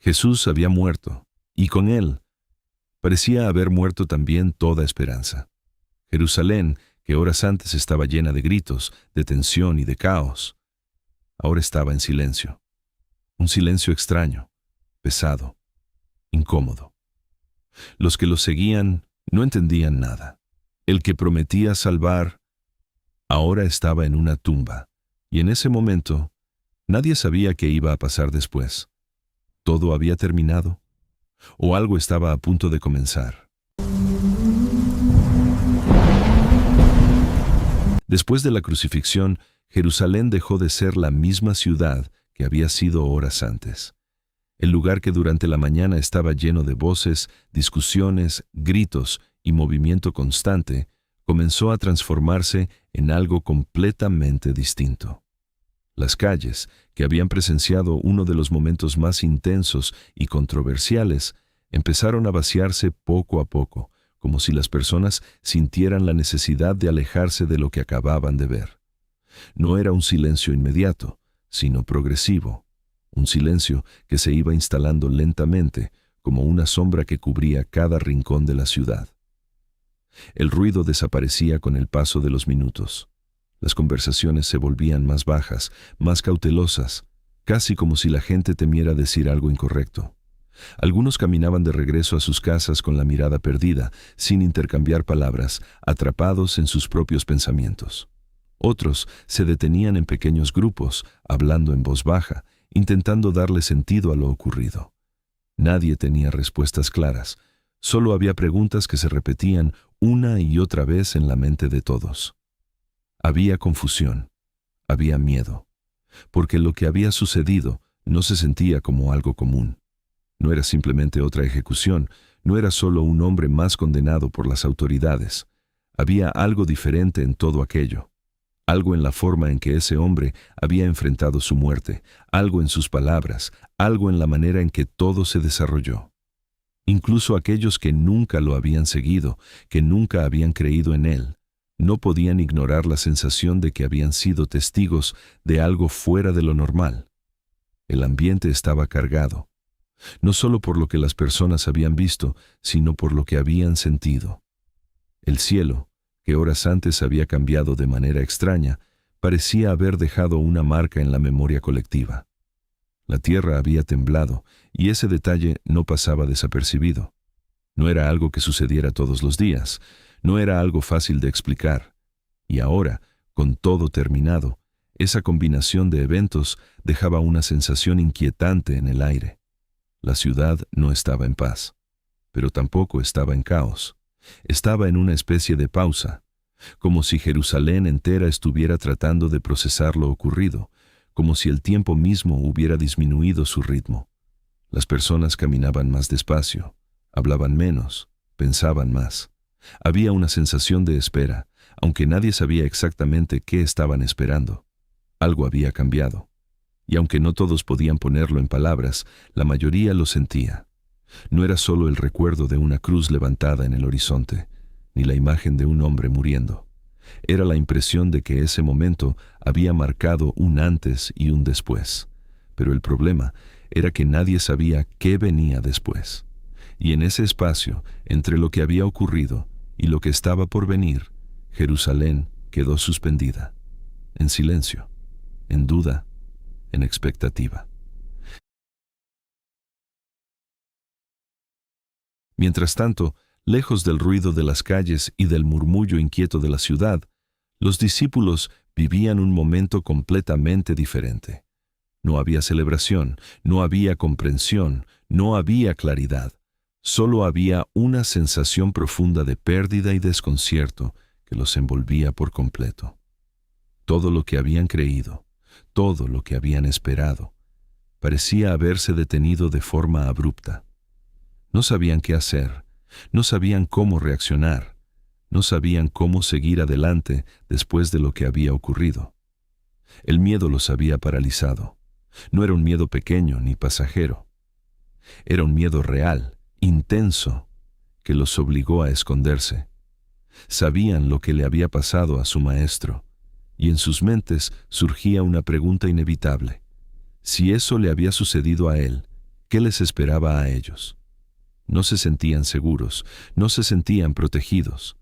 Jesús había muerto, y con él parecía haber muerto también toda esperanza. Jerusalén, que horas antes estaba llena de gritos, de tensión y de caos, ahora estaba en silencio. Un silencio extraño, pesado, incómodo. Los que lo seguían no entendían nada. El que prometía salvar ahora estaba en una tumba, y en ese momento nadie sabía qué iba a pasar después. ¿Todo había terminado? ¿O algo estaba a punto de comenzar? Después de la crucifixión, Jerusalén dejó de ser la misma ciudad que había sido horas antes. El lugar que durante la mañana estaba lleno de voces, discusiones, gritos y movimiento constante, comenzó a transformarse en algo completamente distinto. Las calles, que habían presenciado uno de los momentos más intensos y controversiales, empezaron a vaciarse poco a poco, como si las personas sintieran la necesidad de alejarse de lo que acababan de ver. No era un silencio inmediato, sino progresivo, un silencio que se iba instalando lentamente, como una sombra que cubría cada rincón de la ciudad. El ruido desaparecía con el paso de los minutos. Las conversaciones se volvían más bajas, más cautelosas, casi como si la gente temiera decir algo incorrecto. Algunos caminaban de regreso a sus casas con la mirada perdida, sin intercambiar palabras, atrapados en sus propios pensamientos. Otros se detenían en pequeños grupos, hablando en voz baja, intentando darle sentido a lo ocurrido. Nadie tenía respuestas claras, solo había preguntas que se repetían una y otra vez en la mente de todos. Había confusión, había miedo, porque lo que había sucedido no se sentía como algo común. No era simplemente otra ejecución, no era solo un hombre más condenado por las autoridades. Había algo diferente en todo aquello. Algo en la forma en que ese hombre había enfrentado su muerte, algo en sus palabras, algo en la manera en que todo se desarrolló. Incluso aquellos que nunca lo habían seguido, que nunca habían creído en él, no podían ignorar la sensación de que habían sido testigos de algo fuera de lo normal. El ambiente estaba cargado, no solo por lo que las personas habían visto, sino por lo que habían sentido. El cielo, que horas antes había cambiado de manera extraña, parecía haber dejado una marca en la memoria colectiva. La tierra había temblado, y ese detalle no pasaba desapercibido. No era algo que sucediera todos los días, no era algo fácil de explicar. Y ahora, con todo terminado, esa combinación de eventos dejaba una sensación inquietante en el aire. La ciudad no estaba en paz, pero tampoco estaba en caos. Estaba en una especie de pausa, como si Jerusalén entera estuviera tratando de procesar lo ocurrido, como si el tiempo mismo hubiera disminuido su ritmo. Las personas caminaban más despacio, hablaban menos, pensaban más. Había una sensación de espera, aunque nadie sabía exactamente qué estaban esperando. Algo había cambiado. Y aunque no todos podían ponerlo en palabras, la mayoría lo sentía. No era solo el recuerdo de una cruz levantada en el horizonte, ni la imagen de un hombre muriendo. Era la impresión de que ese momento había marcado un antes y un después. Pero el problema era que nadie sabía qué venía después. Y en ese espacio, entre lo que había ocurrido y lo que estaba por venir, Jerusalén quedó suspendida, en silencio, en duda, en expectativa. Mientras tanto, lejos del ruido de las calles y del murmullo inquieto de la ciudad, los discípulos vivían un momento completamente diferente. No había celebración, no había comprensión, no había claridad. Solo había una sensación profunda de pérdida y desconcierto que los envolvía por completo. Todo lo que habían creído, todo lo que habían esperado, parecía haberse detenido de forma abrupta. No sabían qué hacer, no sabían cómo reaccionar, no sabían cómo seguir adelante después de lo que había ocurrido. El miedo los había paralizado. No era un miedo pequeño ni pasajero. Era un miedo real, intenso, que los obligó a esconderse. Sabían lo que le había pasado a su maestro, y en sus mentes surgía una pregunta inevitable. Si eso le había sucedido a él, ¿Qué les esperaba a ellos? No se sentían seguros, no se sentían protegidos.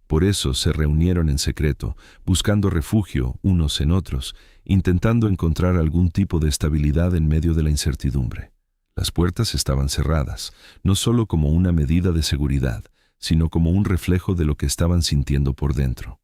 Por eso se reunieron en secreto, buscando refugio unos en otros, intentando encontrar algún tipo de estabilidad en medio de la incertidumbre. Las puertas estaban cerradas, no solo como una medida de seguridad, sino como un reflejo de lo que estaban sintiendo por dentro.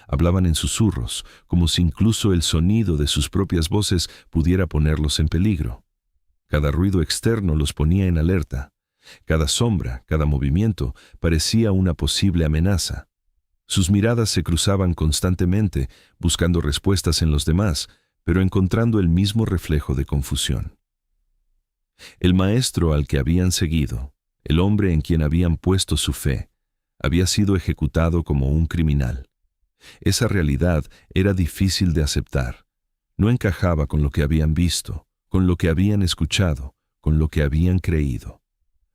Hablaban en susurros, como si incluso el sonido de sus propias voces pudiera ponerlos en peligro. Cada ruido externo los ponía en alerta. Cada sombra, cada movimiento, parecía una posible amenaza. Sus miradas se cruzaban constantemente, buscando respuestas en los demás, pero encontrando el mismo reflejo de confusión. El maestro al que habían seguido, el hombre en quien habían puesto su fe, había sido ejecutado como un criminal. Esa realidad era difícil de aceptar. No encajaba con lo que habían visto, con lo que habían escuchado, con lo que habían creído.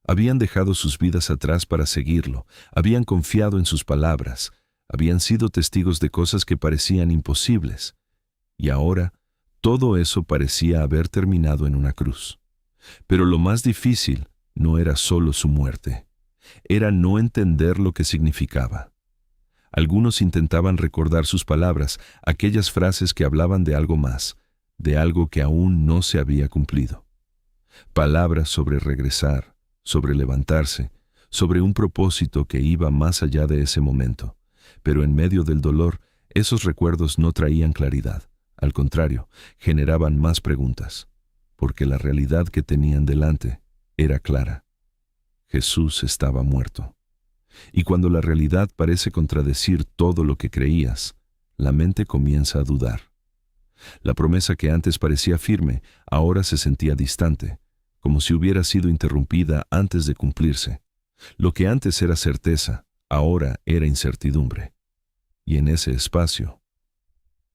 Habían dejado sus vidas atrás para seguirlo, habían confiado en sus palabras, habían sido testigos de cosas que parecían imposibles. Y ahora, todo eso parecía haber terminado en una cruz. Pero lo más difícil no era solo su muerte, era no entender lo que significaba. Algunos intentaban recordar sus palabras, aquellas frases que hablaban de algo más, de algo que aún no se había cumplido. Palabras sobre regresar, sobre levantarse, sobre un propósito que iba más allá de ese momento. Pero en medio del dolor, esos recuerdos no traían claridad. Al contrario, generaban más preguntas, porque la realidad que tenían delante era clara. Jesús estaba muerto. Y cuando la realidad parece contradecir todo lo que creías, la mente comienza a dudar. La promesa que antes parecía firme, ahora se sentía distante, como si hubiera sido interrumpida antes de cumplirse. Lo que antes era certeza, ahora era incertidumbre. Y en ese espacio,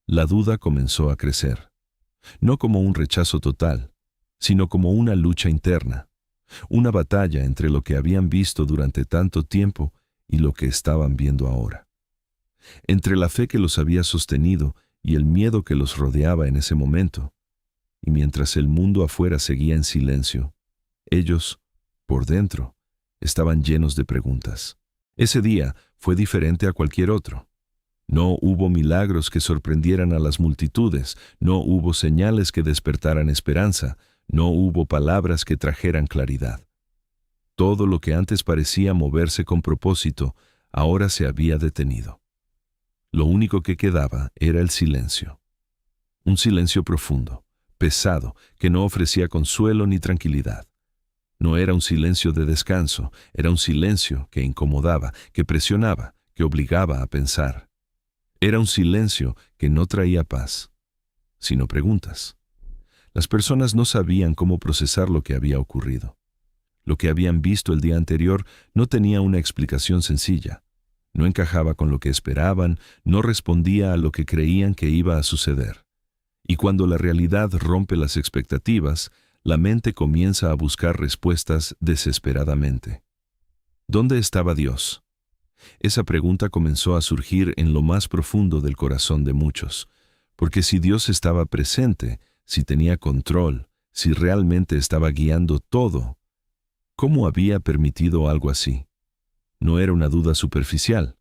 la duda comenzó a crecer, no como un rechazo total, sino como una lucha interna, una batalla entre lo que habían visto durante tanto tiempo y lo que estaban viendo ahora. Entre la fe que los había sostenido y el miedo que los rodeaba en ese momento. Y mientras el mundo afuera seguía en silencio, ellos, por dentro, estaban llenos de preguntas. Ese día fue diferente a cualquier otro. No hubo milagros que sorprendieran a las multitudes, no hubo señales que despertaran esperanza, no hubo palabras que trajeran claridad. Todo lo que antes parecía moverse con propósito, ahora se había detenido. Lo único que quedaba era el silencio. Un silencio profundo, pesado, que no ofrecía consuelo ni tranquilidad. No era un silencio de descanso, era un silencio que incomodaba, que presionaba, que obligaba a pensar. Era un silencio que no traía paz, sino preguntas. Las personas no sabían cómo procesar lo que había ocurrido. Lo que habían visto el día anterior no tenía una explicación sencilla. No encajaba con lo que esperaban, no respondía a lo que creían que iba a suceder. Y cuando la realidad rompe las expectativas, la mente comienza a buscar respuestas desesperadamente. ¿Dónde estaba Dios? Esa pregunta comenzó a surgir en lo más profundo del corazón de muchos, porque si Dios estaba presente, si tenía control, si realmente estaba guiando todo, ¿cómo había permitido algo así? No era una duda superficial,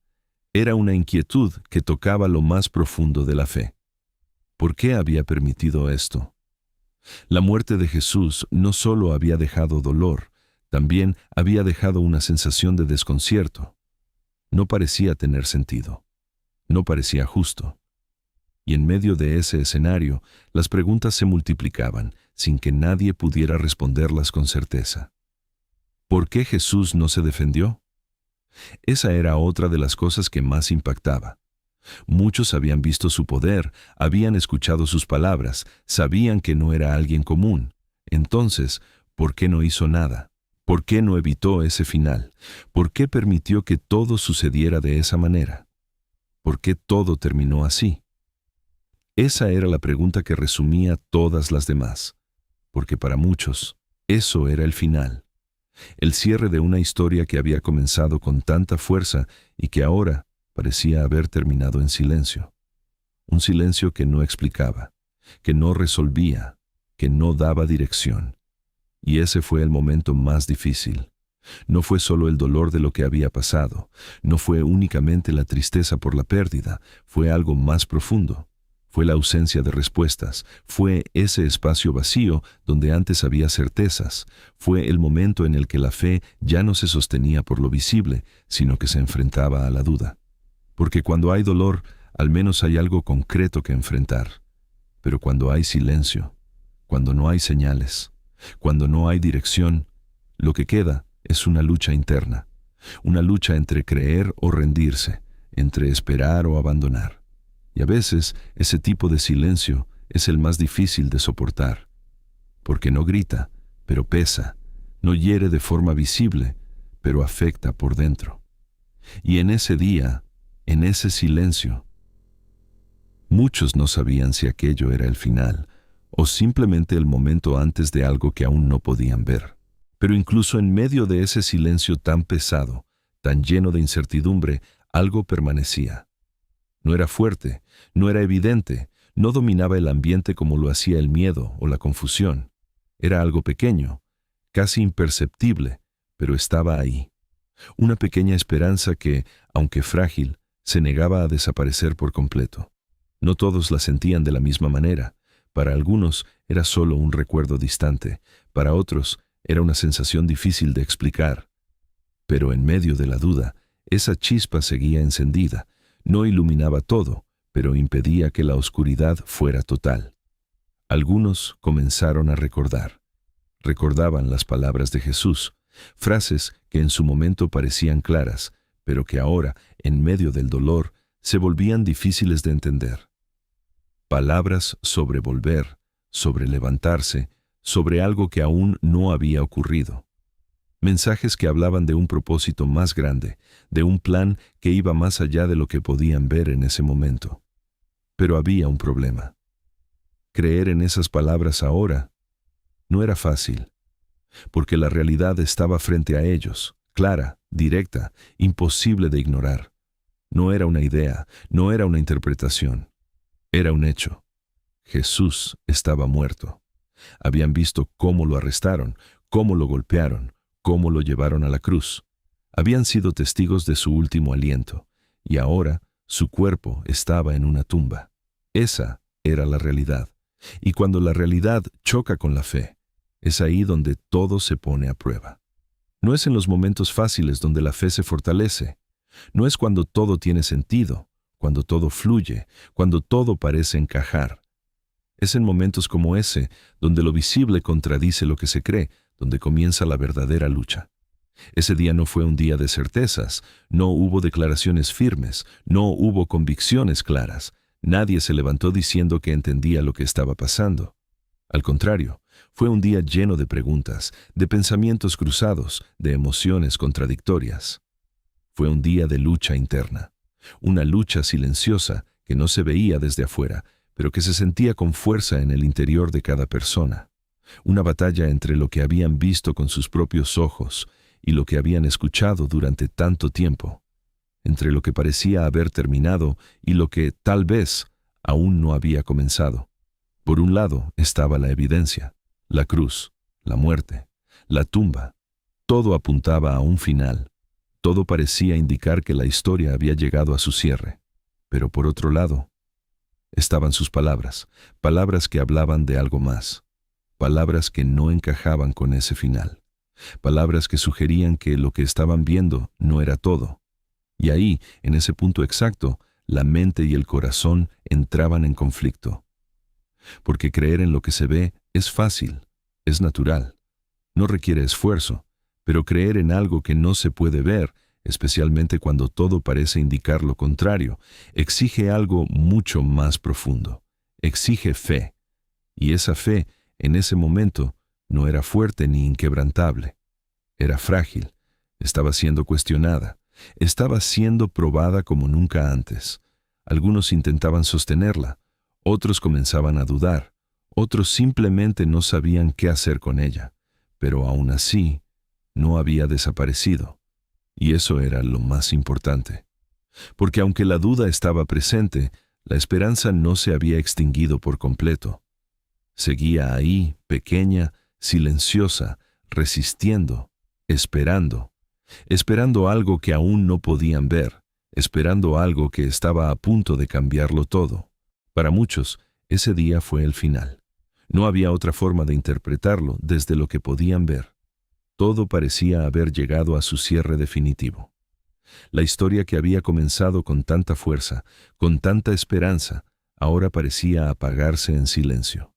era una inquietud que tocaba lo más profundo de la fe. ¿Por qué había permitido esto? La muerte de Jesús no solo había dejado dolor, también había dejado una sensación de desconcierto. No parecía tener sentido, no parecía justo. Y en medio de ese escenario, las preguntas se multiplicaban, sin que nadie pudiera responderlas con certeza. ¿Por qué Jesús no se defendió? Esa era otra de las cosas que más impactaba. Muchos habían visto su poder, habían escuchado sus palabras, sabían que no era alguien común. Entonces, ¿por qué no hizo nada? ¿Por qué no evitó ese final? ¿Por qué permitió que todo sucediera de esa manera? ¿Por qué todo terminó así? Esa era la pregunta que resumía todas las demás, porque para muchos, eso era el final. El cierre de una historia que había comenzado con tanta fuerza y que ahora parecía haber terminado en silencio. Un silencio que no explicaba, que no resolvía, que no daba dirección. Y ese fue el momento más difícil. No fue solo el dolor de lo que había pasado, no fue únicamente la tristeza por la pérdida, fue algo más profundo. Fue la ausencia de respuestas, fue ese espacio vacío donde antes había certezas, fue el momento en el que la fe ya no se sostenía por lo visible, sino que se enfrentaba a la duda. Porque cuando hay dolor, al menos hay algo concreto que enfrentar. Pero cuando hay silencio, cuando no hay señales, cuando no hay dirección, lo que queda es una lucha interna, una lucha entre creer o rendirse, entre esperar o abandonar. Y a veces ese tipo de silencio es el más difícil de soportar, porque no grita, pero pesa, no hiere de forma visible, pero afecta por dentro. Y en ese día, en ese silencio, muchos no sabían si aquello era el final o simplemente el momento antes de algo que aún no podían ver. Pero incluso en medio de ese silencio tan pesado, tan lleno de incertidumbre, algo permanecía. No era fuerte, no era evidente, no dominaba el ambiente como lo hacía el miedo o la confusión. Era algo pequeño, casi imperceptible, pero estaba ahí. Una pequeña esperanza que, aunque frágil, se negaba a desaparecer por completo. No todos la sentían de la misma manera. Para algunos era solo un recuerdo distante, para otros era una sensación difícil de explicar. Pero en medio de la duda, esa chispa seguía encendida. No iluminaba todo, pero impedía que la oscuridad fuera total. Algunos comenzaron a recordar. Recordaban las palabras de Jesús, frases que en su momento parecían claras, pero que ahora, en medio del dolor, se volvían difíciles de entender. Palabras sobre volver, sobre levantarse, sobre algo que aún no había ocurrido. Mensajes que hablaban de un propósito más grande, de un plan que iba más allá de lo que podían ver en ese momento. Pero había un problema. Creer en esas palabras ahora no era fácil, porque la realidad estaba frente a ellos, clara, directa, imposible de ignorar. No era una idea, no era una interpretación, era un hecho. Jesús estaba muerto. Habían visto cómo lo arrestaron, cómo lo golpearon, cómo lo llevaron a la cruz. Habían sido testigos de su último aliento, y ahora su cuerpo estaba en una tumba. Esa era la realidad. Y cuando la realidad choca con la fe, es ahí donde todo se pone a prueba. No es en los momentos fáciles donde la fe se fortalece. No es cuando todo tiene sentido, cuando todo fluye, cuando todo parece encajar. Es en momentos como ese donde lo visible contradice lo que se cree, donde comienza la verdadera lucha. Ese día no fue un día de certezas, no hubo declaraciones firmes, no hubo convicciones claras. Nadie se levantó diciendo que entendía lo que estaba pasando. Al contrario, fue un día lleno de preguntas, de pensamientos cruzados, de emociones contradictorias. Fue un día de lucha interna, una lucha silenciosa que no se veía desde afuera, pero que se sentía con fuerza en el interior de cada persona. Una batalla entre lo que habían visto con sus propios ojos y lo que habían escuchado durante tanto tiempo, entre lo que parecía haber terminado y lo que, tal vez, aún no había comenzado. Por un lado estaba la evidencia, la cruz, la muerte, la tumba. Todo apuntaba a un final. Todo parecía indicar que la historia había llegado a su cierre. Pero por otro lado, estaban sus palabras, palabras que hablaban de algo más, palabras que no encajaban con ese final, palabras que sugerían que lo que estaban viendo no era todo. Y ahí, en ese punto exacto, la mente y el corazón entraban en conflicto. Porque creer en lo que se ve es fácil, es natural, no requiere esfuerzo, pero creer en algo que no se puede ver, especialmente cuando todo parece indicar lo contrario, exige algo mucho más profundo, exige fe. Y esa fe, en ese momento, no era fuerte ni inquebrantable. Era frágil, estaba siendo cuestionada, estaba siendo probada como nunca antes. Algunos intentaban sostenerla, otros comenzaban a dudar, otros simplemente no sabían qué hacer con ella, pero aún así, no había desaparecido. Y eso era lo más importante. Porque aunque la duda estaba presente, la esperanza no se había extinguido por completo. Seguía ahí, pequeña, silenciosa, resistiendo, esperando algo que aún no podían ver, esperando algo que estaba a punto de cambiarlo todo. Para muchos, ese día fue el final. No había otra forma de interpretarlo desde lo que podían ver. Todo parecía haber llegado a su cierre definitivo. La historia que había comenzado con tanta fuerza, con tanta esperanza, ahora parecía apagarse en silencio.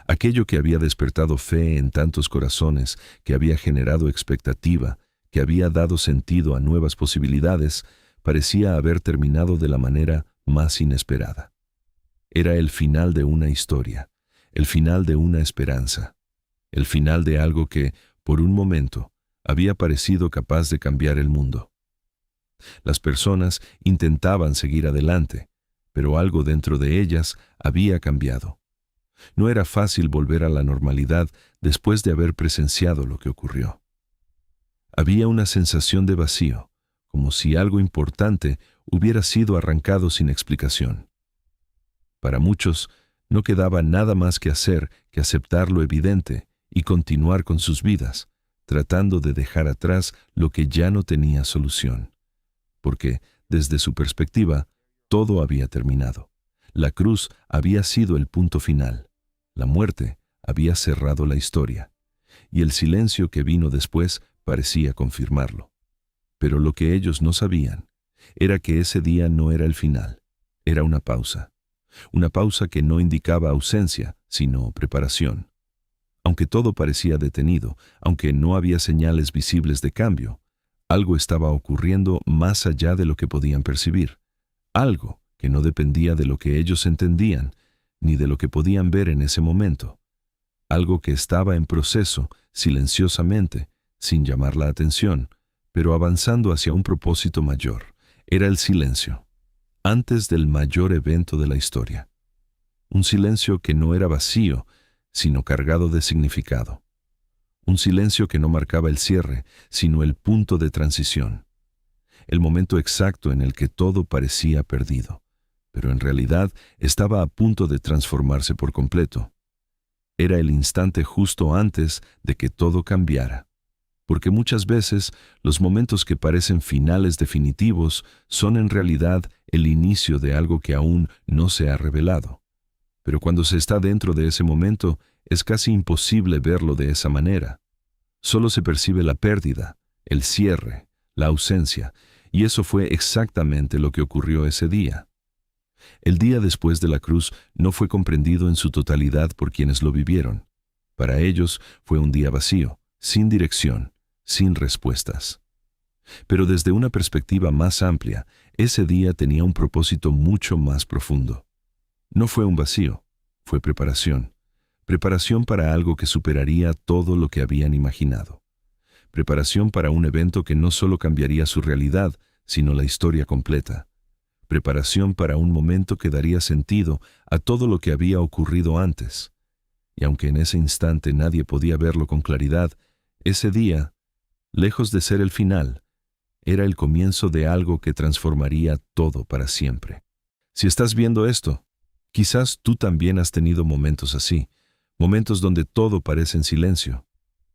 Aquello que había despertado fe en tantos corazones, que había generado expectativa, que había dado sentido a nuevas posibilidades, parecía haber terminado de la manera más inesperada. Era el final de una historia, el final de una esperanza, el final de algo que, por un momento, había parecido capaz de cambiar el mundo. Las personas intentaban seguir adelante, pero algo dentro de ellas había cambiado. No era fácil volver a la normalidad después de haber presenciado lo que ocurrió. Había una sensación de vacío, como si algo importante hubiera sido arrancado sin explicación. Para muchos, no quedaba nada más que hacer que aceptar lo evidente y continuar con sus vidas, tratando de dejar atrás lo que ya no tenía solución. Porque, desde su perspectiva, todo había terminado. La cruz había sido el punto final. La muerte había cerrado la historia, y el silencio que vino después parecía confirmarlo. Pero lo que ellos no sabían era que ese día no era el final, era una pausa que no indicaba ausencia, sino preparación. Aunque todo parecía detenido, aunque no había señales visibles de cambio, algo estaba ocurriendo más allá de lo que podían percibir, algo que no dependía de lo que ellos entendían, ni de lo que podían ver en ese momento, algo que estaba en proceso, silenciosamente, sin llamar la atención, pero avanzando hacia un propósito mayor. Era el silencio, antes del mayor evento de la historia. Un silencio que no era vacío, sino cargado de significado. Un silencio que no marcaba el cierre, sino el punto de transición. El momento exacto en el que todo parecía perdido, pero en realidad estaba a punto de transformarse por completo. Era el instante justo antes de que todo cambiara. Porque muchas veces los momentos que parecen finales definitivos son en realidad el inicio de algo que aún no se ha revelado. Pero cuando se está dentro de ese momento, es casi imposible verlo de esa manera. Solo se percibe la pérdida, el cierre, la ausencia, y eso fue exactamente lo que ocurrió ese día. El día después de la cruz no fue comprendido en su totalidad por quienes lo vivieron. Para ellos fue un día vacío, sin dirección, sin respuestas. Pero desde una perspectiva más amplia, ese día tenía un propósito mucho más profundo. No fue un vacío, fue preparación. Preparación para algo que superaría todo lo que habían imaginado. Preparación para un evento que no solo cambiaría su realidad, sino la historia completa. Preparación para un momento que daría sentido a todo lo que había ocurrido antes. Y aunque en ese instante nadie podía verlo con claridad, ese día, lejos de ser el final, era el comienzo de algo que transformaría todo para siempre. Si estás viendo esto, quizás tú también has tenido momentos así, momentos donde todo parece en silencio,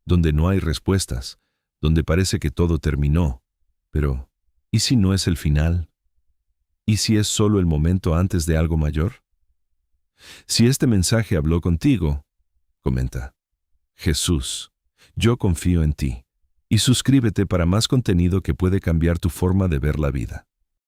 donde no hay respuestas, donde parece que todo terminó. Pero, ¿y si no es el final? ¿Y si es solo el momento antes de algo mayor? Si este mensaje habló contigo, comenta: Jesús, yo confío en ti. Y suscríbete para más contenido que puede cambiar tu forma de ver la vida.